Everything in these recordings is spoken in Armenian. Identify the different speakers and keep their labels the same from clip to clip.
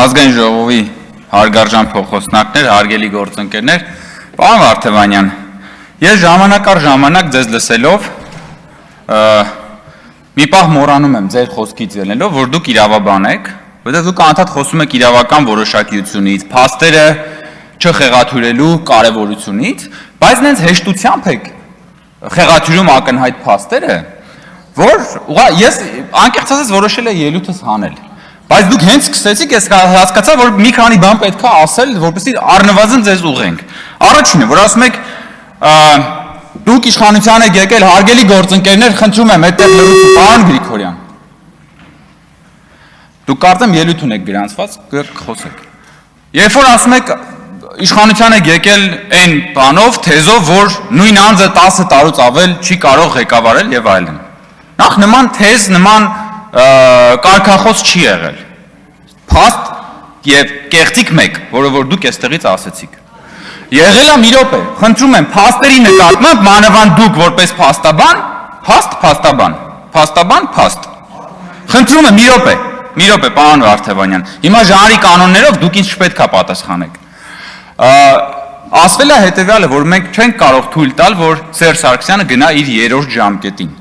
Speaker 1: Ազգային ժողովի հարգարժան փոխոսնակներ, հարգելի գործընկերներ, պարոն Վարդևանյան, ես ժամանակ առ ժամանակ ձեզ լսելով մի պահ մոռանում եմ ձեր խոսքից ելնելով, որ դուք իրավաբան եք, որտեղ դուք անդադ խոսում եք իրավական որոշակիությունից, փաստերը չխեղաթյուրելու կարևորությունից, բայց նենց հեշտությամբ եք խեղաթյուրում ակնհայտ փաստերը, որ ես անկեղծ ասած որոշել եմ ելույթս հանել։ Բայց դուք հենց սկսեցիք, ես հասկացա, որ մի քանի բան պետք է ասել, որպեսզի առնվազն ձեզ ուղենք։ Առաջինը, որ ասում եք, դուք իշխանության եք եկել, հարգելի գործընկերներ, խնդրում եմ այդտեղ լրացու, պարոն Գրիգորյան։ Դուք կարծեմ ելույթ ունեք գրանցված, կխոսեք։ Երբ որ ասում եք իշխանության եք եկել այն բանով, թեզով, որ նույն անձը 10 տարուց ավել չի կարող ղեկավարել եւ այլն։ Նախ նման թեզ, նման կարգախոս չի եղել։ Փաստ եւ կեղծիք մեկ, որը որ դուք այստեղից ասեցիք։ Եղել է մի րոպե, խնդրում եմ, փաստերի նկատմամբ մանավանդ դուք որպես փաստաբան, փաստաբան, փաստ։ Խնդրում եմ մի րոպե, պարոն Վարդևանյան։ Հիմա ժանրի կանոններով դուք ինձ չպետք է պատասխանեք։ Ասվել է հետեւյալը, որ մենք չենք կարող թույլ տալ, որ Սերժ Սարգսյանը գնա իր երրորդ ժամկետին։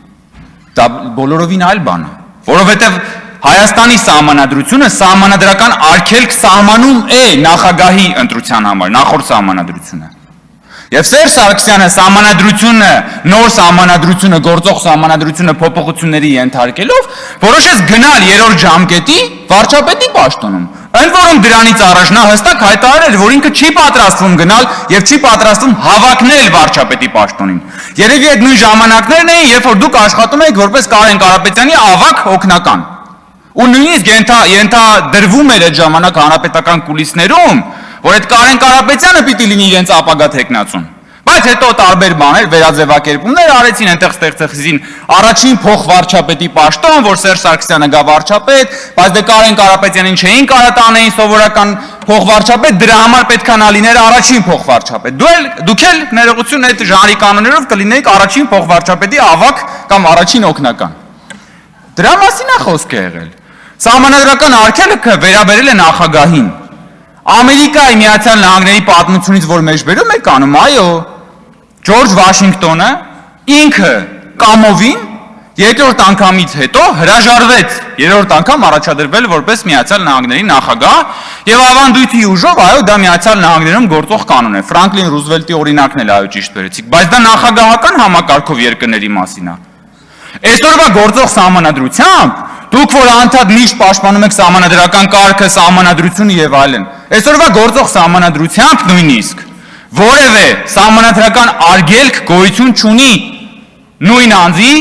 Speaker 1: Դա բոլորովին այլ բան է, որովհետև Հայաստանի սահմանադրությունը սահմանադրական արգելք սահմանում է նախագահի ընտրության համար, նախորդ սահմանադրությունը։ Եվ Սերժ Սարգսյանը սահմանադրությունը, նոր սահմանադրությունը, գործող սահմանադրությունը փոփոխությունների ենթարկելով, որոշեց գնալ երրորդ ժամկետի վարչապետի պաշտոնում։ Ընդ որում դրանից առաջ նա հստակ հայտարարել, որ ինքը չի պատրաստվում գնալ եւ չի պատրաստվում հավակնել վարչապետի պաշտոնին։ Երևի այդ նույն ժամանակներն էին, երբ որ դուք աշխատում եք որպես Կարեն Կարապետյանի ավագ օգնական։ Ու նույնիսկ ենթադրվում էր այդ ժամանակ հանրապետական կուլիսներում, որ այդ Կարեն Կարապետյանը պիտի լինի իրենց ապագա թեկնածուն։ Բայց հետո տարբեր բաներ, վերաձևակերպումներ արեցին, այնտեղ ստեղծեցին առաջին փոխվարչապետի պաշտոն, որ Սերժ Սարգսյանը գա վարչապետ, բայց դե Կարեն Կարապետյանին չէին կարա տանեին սովորական փոխվարչապետ, դրա համար պետք է նա լիներ առաջին փոխվարչապետ։ Դուք էլ ներողություն այդ ժանրի կանոններով կլինեիք առաջին փոխվարչապետի ավագ կամ առաջին օգնական։ Դրա մասին է խոսքը եղել։ Սահմանադրական արգելքը վերաբերել է նախագահին։ Ամերիկայի Միացյալ Նահանգների պատմությունից որ մեջբերում եք անում, այո, Ջորջ Վաշինգտոնը ինքը կամովին երկրորդ անգամից հետո հրաժարվեց երրորդ անգամ առաջադրվել որպես Միացյալ Նահանգների նախագահ եւ ավանդույթի ուժով, այո, դա Միացյալ Նահանգներում գործող կանոն է։ Ֆրանկլին Ռուզվելտի օրինակն էլ այո ճիշտ վերեցիք, բայց դա նախագահական համակարգով երկրների մասին է։ Այսօրվա գործող սահմանադրությամբ դուք որ անդադ միշտ պաշտպանում եք սահմանադրական կարգը, սահմանադրությունը եւ այլն։ Այսօրվա գործող սահմանադրությամբ նույնիսկ որևէ սահմանադրական արգելք գոյություն չունի նույն անձի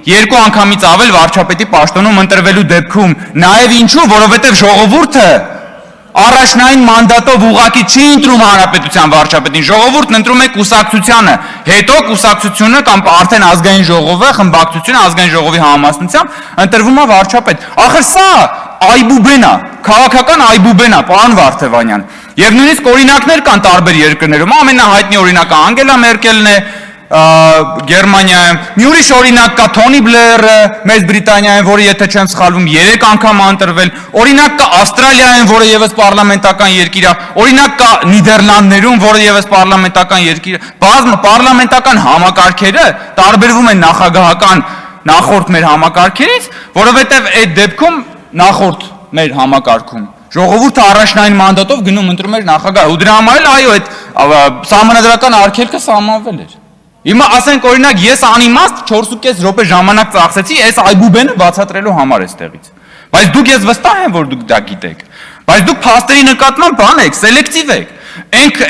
Speaker 1: երկու անգամից ավել վարչապետի պաշտոնում ընտրվելու դեպքում, նաեւ ինչու, որովհետեւ ժողովուրդը առաջնային մանդատով ուղղակի չի ընտրում հանրապետության վարչապետին, ժողովուրդն ընտրում է կուսակցությանը, հետո կուսակցությունը կամ արդեն ազգային ժողովը, խմբակցությունը ազգային ժողովի համամասնությամբ ընտրվում է վարչապետ։ Ախր սա այբուբեն է, քաղաքական այբուբեն է, պարոն Վարդևանյան։ Եվ նույնիսկ օրինակներ կան տարբեր երկրներում, ամենահայտնի օրինակը Անգելա Մերկելն է Գերմանիայում, մի ուրիշ օրինակ կա Թոնի Բլերը Մեծ Բրիտանիայում, որը եթե չեմ սխալվում 3 անգամ ընտրվել, օրինակ կա Ավստրալիայում, որը եւս պարլամենտական երկիր է, օրինակ կա Նիդերլանդներում, որը եւս պարլամենտական երկիր է։ Պարլամենտական համակարգերը տարբերվում են նախագահական նախորդ մեր համակարգերից, որովհետեւ այդ դեպքում նախորդ մեր համակարգում ժողովուրդը առաջնային մանդատով գնում ընտրում էր նախագահ, ու դրա համար էլ այո, այդ սահմանադրական արգելքը սահմանվել էր։ Հիմա ասենք օրինակ ես անիմաստ 4.5 րոպե ժամանակ ծախսեցի այս այբուբենը բացատրելու համար էստեղից։ Բայց դուք ես վստահ եմ, որ դուք դա գիտեք։ Բայց դուք փաստերի նկատմամբ բան եք, սելեկտիվ եք։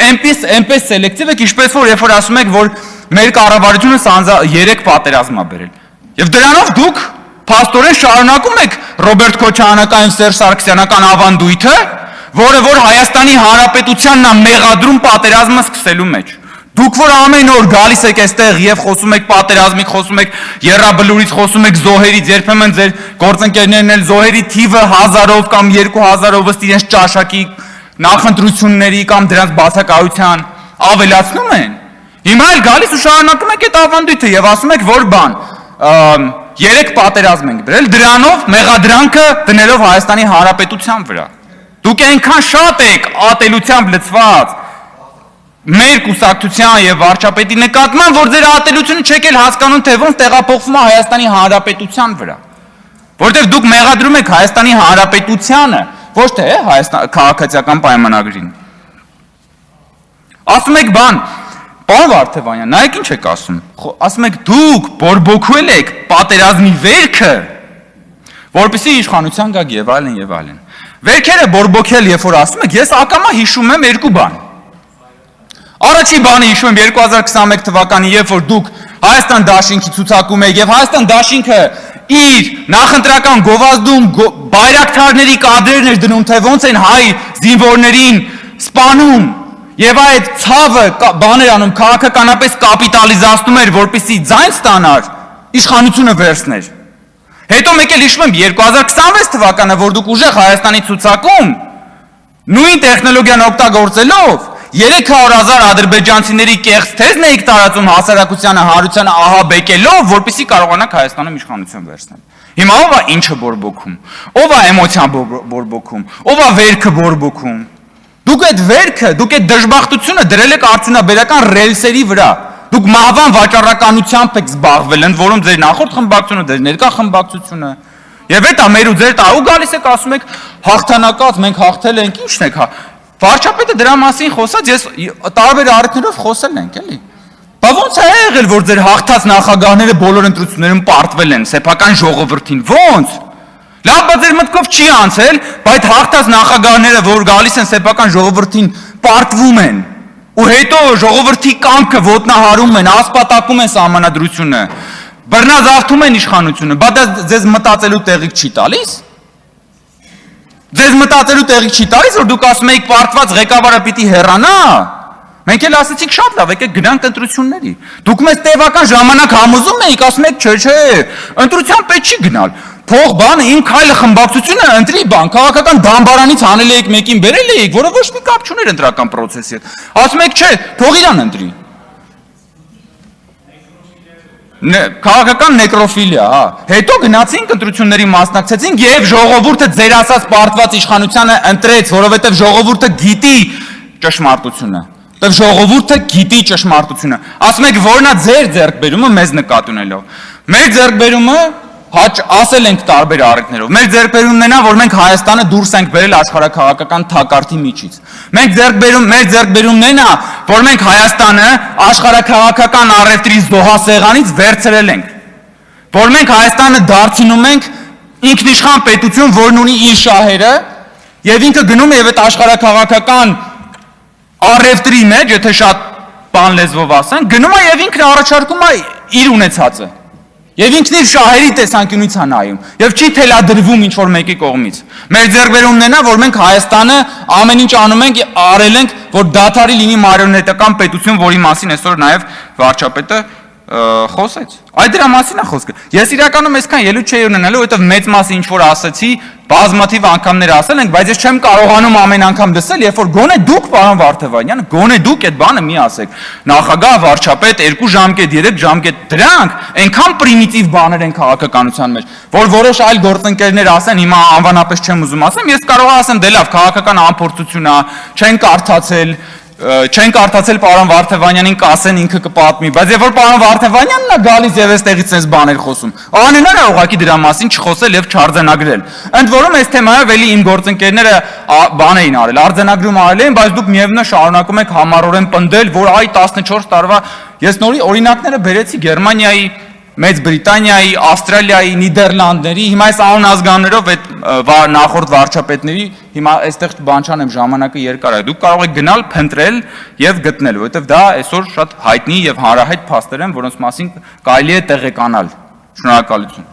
Speaker 1: Այնպես սելեկտիվ եք, ինչպես որ երբ որ ասում եք, որ մեր կառավարությունը 3 պատերազմ է բերել։ Եվ դրանով դուք փաստորեն շարունակում եք Ռոբերտ Քոչարյանական, Սերժ Սարգսյանական ավանդույթը, որը որ Հայաստանի Հանրապետությանն է մեղադրում պատերազմը սկսելու մեջ։ Դուք որ ամեն օր գալիս եք այստեղ եւ խոսում եք պատերազմից, խոսում եք եռաբլուրից, խոսում եք զոհերից, երբեմն ձեր գործընկերներն էլ զոհերի թիվը 1000-ով կամ 2000-ով ըստ իրենց ճաշակի նախընտրությունների կամ դրանց բացակայության ավելացնում են։ Հիմա էլ գալիս ու շարունակում եք այդ ավանդույթը եւ ասում եք, որ բան 3 պատերազմ ենք բերել, դրանով մեղադրանքը դնելով Հայաստանի Հանրապետության վրա։ Դուք այնքան շատ եք ատելությամբ լցված մեր կուսակցության եւ վարչապետի նկատմամբ, որ ձեր ատելությունը չեք էլ հասկանում, թե ոնց տեղափոխվում է Հայաստանի Հանրապետության վրա։ Որտեւ դուք մեղադրում եք Հայաստանի Հանրապետությանը, ոչ թե քաղաքացիական պայմանագրին։ Ասում եք բան, պարոն Վարդևանյան, նայեք ինչ եք ասում։ Ասում եք դուք բորբոքվել եք պատերազմի վերքը, որպեսզի իշխանության գաք եւ այլն եւ այլն։ Վերքերը բորբոքել, երբ որ ասում եք, ես ակամա հիշում եմ երկու բան։ Առաջի բանը հիշում եմ 2021 թվականի, երբ որ դուք Հայաստան Դաշինքի ցուցակում եք եւ Հայաստան Դաշինքը իր նախընտրական գովազդում բայրակթարների կադրերն էր դնում, թե ոնց են հայ զինվորներին սպանում եւ այդ ցավը բաներ անում, քաղաքականապես կապիտալիզացնում էր, որպեսզի ձայն ստանար, իշխանությունը վերցներ։ Հետո մեկ էլ հիշում եմ 2026 թվականը, որ դուք ուժեղ Հայաստանի ցուցակում նույն տեխնոլոգիան օգտագործելով 300,000 ադրբեջանցիների կեղծ թեզն եք տարածում հասարակությանը, հանրությանը ահաբեկելով, որպեսզի կարողանաք Հայաստանում իշխանություն վերցնել։ Հիմա ով է ինչը բորբոքում, ով է էմոցիան բորբոքում, ով է վերքը բորբոքում։ Դուք այդ վերքը, դուք այդ դժբախտությունը դրել եք արդյունաբերական ռելսերի վրա։ Դուք մահվան վաճառականությամբ եք զբաղվել, ընդ որում ձեր նախորդ խմբակցությունը, ձեր ներկա խմբակցությունը։ Եվ այդ ամերու ձեր տաղու գալիս եք ասում եք հաղթանակած, մենք հաղթել ենք, ի՞նչն եք հա։ Վարչապետը դրա մասին խոսած, ես տարբեր առիթներով խոսել ենք, էլի։ Բա ո՞նց է եղել, որ ձեր հաղթած նախագահները բոլոր ընտրություններում պարտվել են սեփական ժողովրդին, ո՞նց։ Լավ, բայց ձեր մտքով չի անցել, բայց հաղթած նախագահները, որ գալիս են սեփական ժողովրդին, պարտվում են։ Ու հետո ժողովրդի կամքը ոտնահարում են, ասպատակում են սահմանադրությունը, բռնազավթում են իշխանությունը, բա դա ձեզ մտածելու տեղիք չի տալիս։ Ձեզ մտածելու տեղիք չի տալիս, որ դուք ասում եք պարտված ղեկավարը պիտի հեռանա։ Մենք էլ ասեցինք շատ լավ, եկեք գնանք ընտրությունների։ Դուք մեզ տևական ժամանակ համոզում եք, ասում եք չէ, ընտրության պետք չի գնալ։ Թող բանը իմ քայլը խմբակցությունը ընտրի բան, քաղաքական դամբարանից հանել եք մեկին բերել եք, որը ոչ մի կապ չուներ ընտրական process-ի հետ։ Ասում եք չէ, թող իրան ընտրի։ Քաղաքական նեկրոֆիլիա, հա։ Հետո գնացինք ընտրությունների մասնակցեցինք եւ ժողովուրդը ձեր ասած պարտված իշխանությանը ընտրեց, որովհետեւ ժողովուրդը գիտի ճշմարտությունը։ Դեռ ժողովուրդը գիտի ճշմարտությունը։ Ասում եք որն է ձեր ձեռքբերումը մեզ նկատի ունելով։ Մեր ձեռքբերումը ասել ենք տարբեր առիթներով։ Մեր ձեռքբերումն է նա, որ մենք Հայաստանը դուրս ենք բերել աշխարհաքաղաքական թակարդի միջից։ Մեր ձեռքբերումն է նա, որ մենք Հայաստանը աշխարհաքաղաքական առևտրի զոհասեղանից վերցրել ենք։ Որ մենք Հայաստանը դարձնում ենք ինքնիշխան պետություն, որն ունի իր շահերը, եւ ինքը գնում է եւ այդ աշխարհաքաղաքական առևտրի մեջ, եթե շատ բան լեզվով ասենք, գնում է եւ ինքն առաջարկում է իր ունեցածը։ Եվ ինքն իր շահերի տեսանկյունից է նայում եւ չի թելադրվում ինչ որ մեկի կողմից։ Մեր ձեռքբերումն է նա, որ մենք Հայաստանը ամեն ինչ անում ենք, արել ենք, որ դադարի լինի մարիոնետական պետություն, որի մասին այսօր նաեւ վարչապետը խոսեց։ Այդ դրա մասին է խոսքը։ Ես իրականում այսքան ելույթ չէի ունենալու, որովհետեւ մեծ մասը ինչ որ ասացի, բազմաթիվ անգամներ ասել ենք, բայց ես չեմ կարողանում ամեն անգամ դասել, երբ որ գոնե դուք, պարոն Վարդևանյան, գոնե դուք այդ բանը մի ասեք։ Նախագահ, վարչապետ, 2 ժամկետ, 3 ժամկետ, դրանք այնքան պրիմիտիվ բաներ են քաղաքականության մեջ, որ որոշ այլ գործընկերներ ասեն, հիմա անվանապես չեմ ուզում ասեմ, ես կարող ասեմ, դե լավ, քաղաքական անփորձություն է, չեն կարդացել պարոն Վարդևանյանին կասեն ինքը կպատմի, բայց երբ որ պարոն Վարդևանյանն է գալիս եւ այստեղից այս բաներ խոսում, անհնար է ուղղակի դրա մասին չխոսել եւ չարձանագրել։ Ընդ որում այս թեմայով էլի իմ գործընկերները բան էին արել, արձանագրում արել են, բայց դուք միևնույն է շարունակում եք համառորեն պնդել, որ այ 14 տարվա ես նորի օրինակները բերեցի Գերմանիայի, Մեծ Բրիտանիայի, Ավստրալիայի, Նիդերլանդների, հիմա այս անուն ազգաններով այդ նախորդ վարչապետների, հիմա այստեղ բան չանեմ, ժամանակը երկար է։ Դուք կարող եք գնալ, փնտրել եւ գտնել, որովհետեւ դա այսօր շատ հայտնի եւ հանրահայտ փաստեր են, որոնց մասին կարելի է տեղեկանալ։ Շնորհակալություն։